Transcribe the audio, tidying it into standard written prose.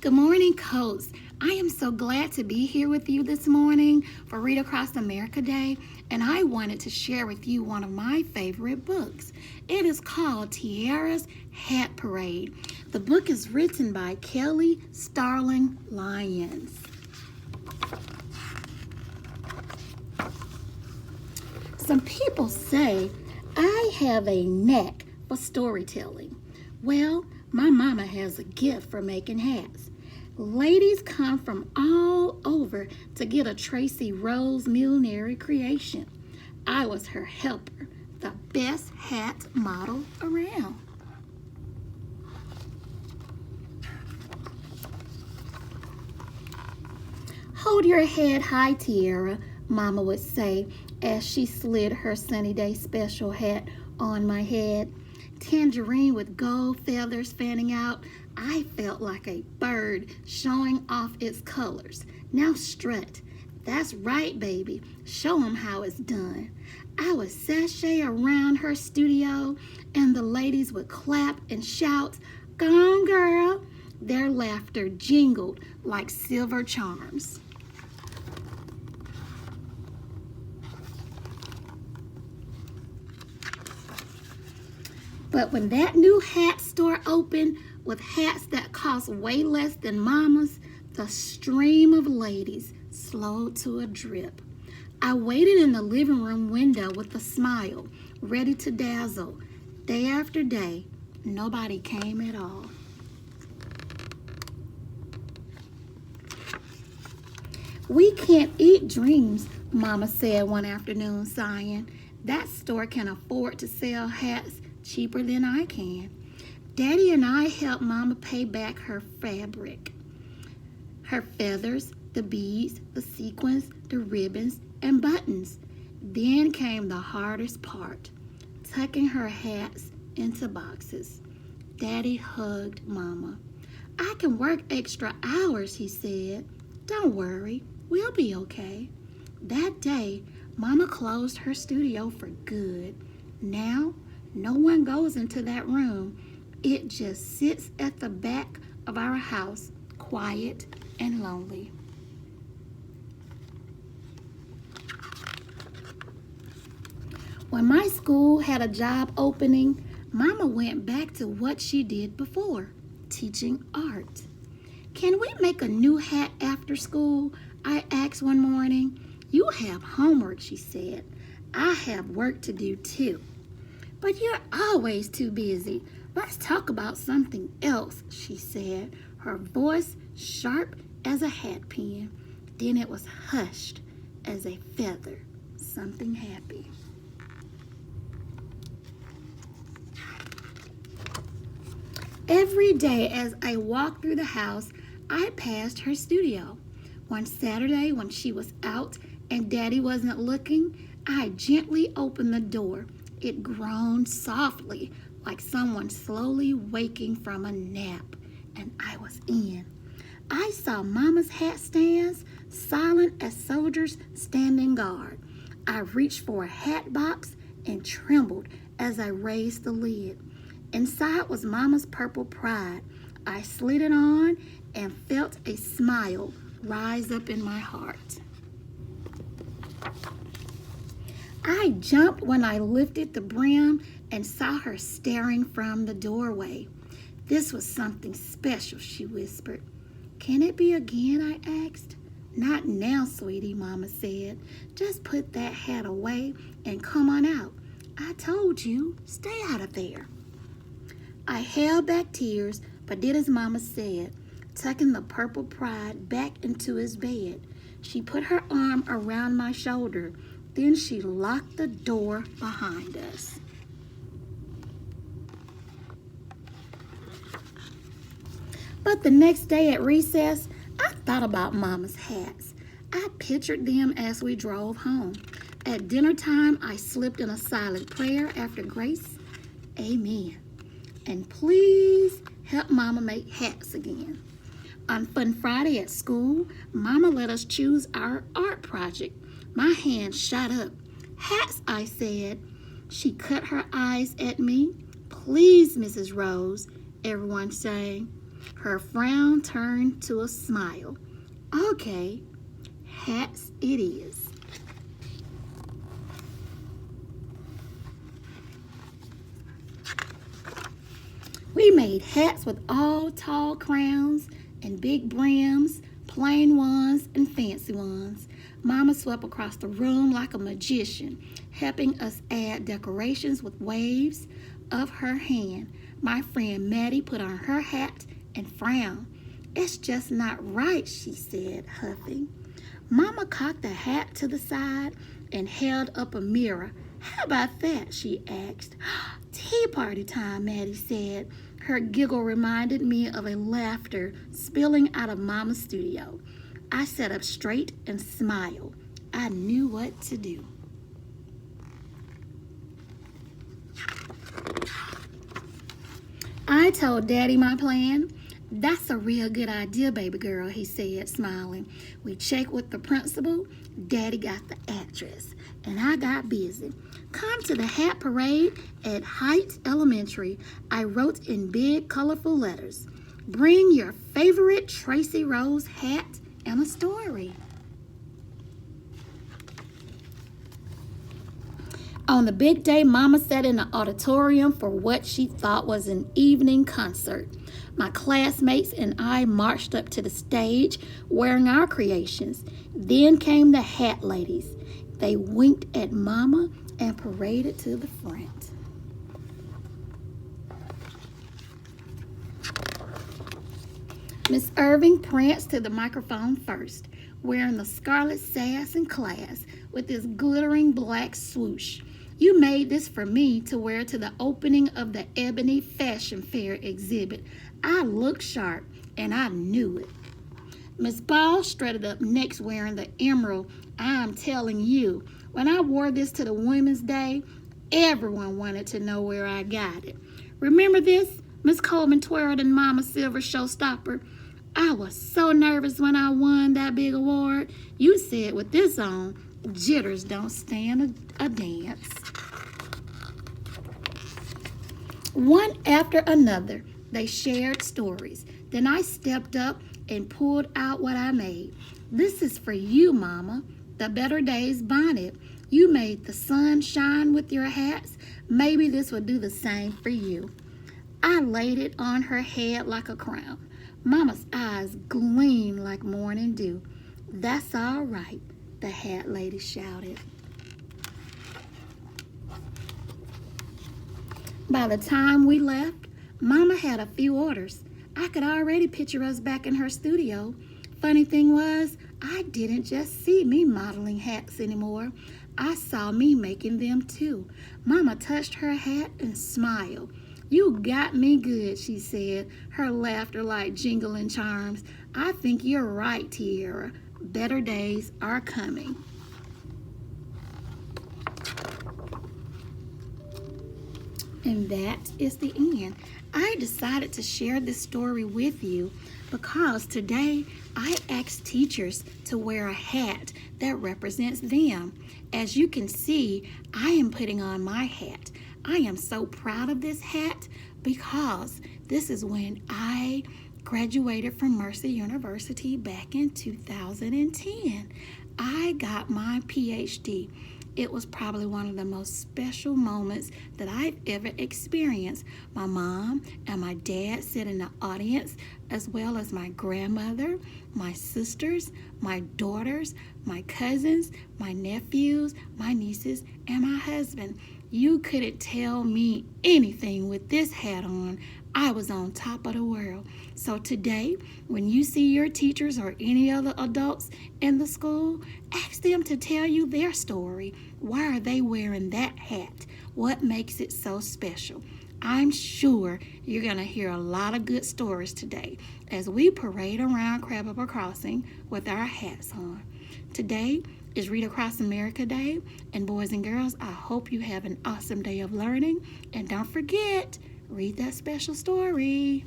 Good morning, Coach. I am so glad to be here with you this morning for Read Across America Day, and I wanted to share with you one of my favorite books. It is called Tiara's Hat Parade. The book is written by Kelly Starling Lyons. Some people say I have a knack for storytelling. Well, my mama has a gift for making hats. Ladies come from all over to get a Tracy Rose millinery creation. I was her helper, the best hat model around. Hold your head high, Tiara, Mama would say as she slid her sunny day special hat on my head. Tangerine with gold feathers fanning out, I felt like a bird showing off its colors. Now strut. That's right, baby. Show 'em how it's done. I would sashay around her studio, and the ladies would clap and shout, "Go on, girl." Their laughter jingled like silver charms. But when that new hat store opened with hats that cost way less than Mama's, the stream of ladies slowed to a drip. I waited in the living room window with a smile, ready to dazzle. Day after day, nobody came at all. "We can't eat dreams," Mama said one afternoon, sighing. "That store can afford to sell hats cheaper than I can." Daddy and I helped Mama pay back her fabric, her feathers, the beads, the sequins, the ribbons, and buttons. Then came the hardest part, tucking her hats into boxes. Daddy hugged Mama. "I can work extra hours," he said. "Don't worry, we'll be okay." That day, Mama closed her studio for good. Now, no one goes into that room. It just sits at the back of our house, quiet and lonely. When my school had a job opening, Mama went back to what she did before, teaching art. "Can we make a new hat after school?" I asked one morning. "You have homework," she said. "I have work to do too." "But you're always too busy. Let's talk about something else," she said, her voice sharp as a hat pin. Then it was hushed as a feather, something happy. Every day as I walked through the house, I passed her studio. One Saturday when she was out and Daddy wasn't looking, I gently opened the door. It groaned softly, like someone slowly waking from a nap, and I was in. I saw Mama's hat stands, silent as soldiers standing guard. I reached for a hat box and trembled as I raised the lid. Inside was Mama's purple pride. I slid it on and felt a smile rise up in my heart. I jumped when I lifted the brim and saw her staring from the doorway. "This was something special," she whispered. "Can it be again?" I asked. "Not now, sweetie," Mama said. "Just put that hat away and come on out. I told you, stay out of there." I held back tears, but did as Mama said, tucking the purple pride back into his bed. She put her arm around my shoulder. Then she locked the door behind us. But the next day at recess, I thought about Mama's hats. I pictured them as we drove home. At dinner time, I slipped in a silent prayer after grace. Amen. And please help Mama make hats again. On Fun Friday at school, Mama let us choose our art project. My hand shot up. "Hats," I said. She cut her eyes at me. "Please, Mrs. Rose," everyone sang. Her frown turned to a smile. Okay, hats it is. We made hats with all tall crowns and big brims, plain ones and fancy ones. Mama swept across the room like a magician, helping us add decorations with waves of her hand. My friend Maddie put on her hat and frowned. It's just not right, she said, huffing. Mama cocked the hat to the side and held up a mirror. How about that? She asked. Tea party time, Maddie said. Her giggle reminded me of a laughter spilling out of Mama's studio. I sat up straight and smiled. I knew what to do. I told Daddy my plan. That's a real good idea, baby girl, he said, smiling. We checked with the principal. Daddy got the address, and I got busy. Come to the hat parade at Heights Elementary, I wrote in big, colorful letters. Bring your favorite Tracy Rose hat and a story. On the big day, Mama sat in the auditorium for what she thought was an evening concert. My classmates and I marched up to the stage wearing our creations. Then came the hat ladies. They winked at Mama and paraded to the front. Miss Irving pranced to the microphone first, wearing the scarlet sass in class with this glittering black swoosh. You made this for me to wear to the opening of the Ebony Fashion Fair exhibit. I looked sharp, and I knew it. Miss Ball strutted up next wearing the emerald. I'm telling you, when I wore this to the Women's Day, everyone wanted to know where I got it. Remember this? Miss Coleman twirled in Mama's silver showstopper. I was so nervous when I won that big award. You said with this on, jitters don't stand a dance. One after another, they shared stories. Then I stepped up and pulled out what I made. This is for you, Mama, the Better Days bonnet. You made the sun shine with your hats. Maybe this will do the same for you. I laid it on her head like a crown. Mama's eyes gleamed like morning dew. That's all right, the hat lady shouted. By the time we left, Mama had a few orders. I could already picture us back in her studio. Funny thing was, I didn't just see me modeling hats anymore. I saw me making them too. Mama touched her hat and smiled. You got me good, she said, her laughter like jingling charms. I think you're right, Tiara. Better days are coming. And that is the end. I decided to share this story with you because today I asked teachers to wear a hat that represents them. As you can see, I am putting on my hat. I am so proud of this hat because this is when I graduated from Mercer University back in 2010. I got my PhD. It was probably one of the most special moments that I've ever experienced. My mom and my dad sit in the audience, as well as my grandmother, my sisters, my daughters, my cousins, my nephews, my nieces, and my husband. You couldn't tell me anything with this hat on. I was on top of the world. So today, when you see your teachers or any other adults in the school, ask them to tell you their story. Why are they wearing that hat? What makes it so special? I'm sure you're going to hear a lot of good stories today as we parade around Crabapple Crossing with our hats on. Today is Read Across America Day, and boys and girls, I hope you have an awesome day of learning. And don't forget, read that special story.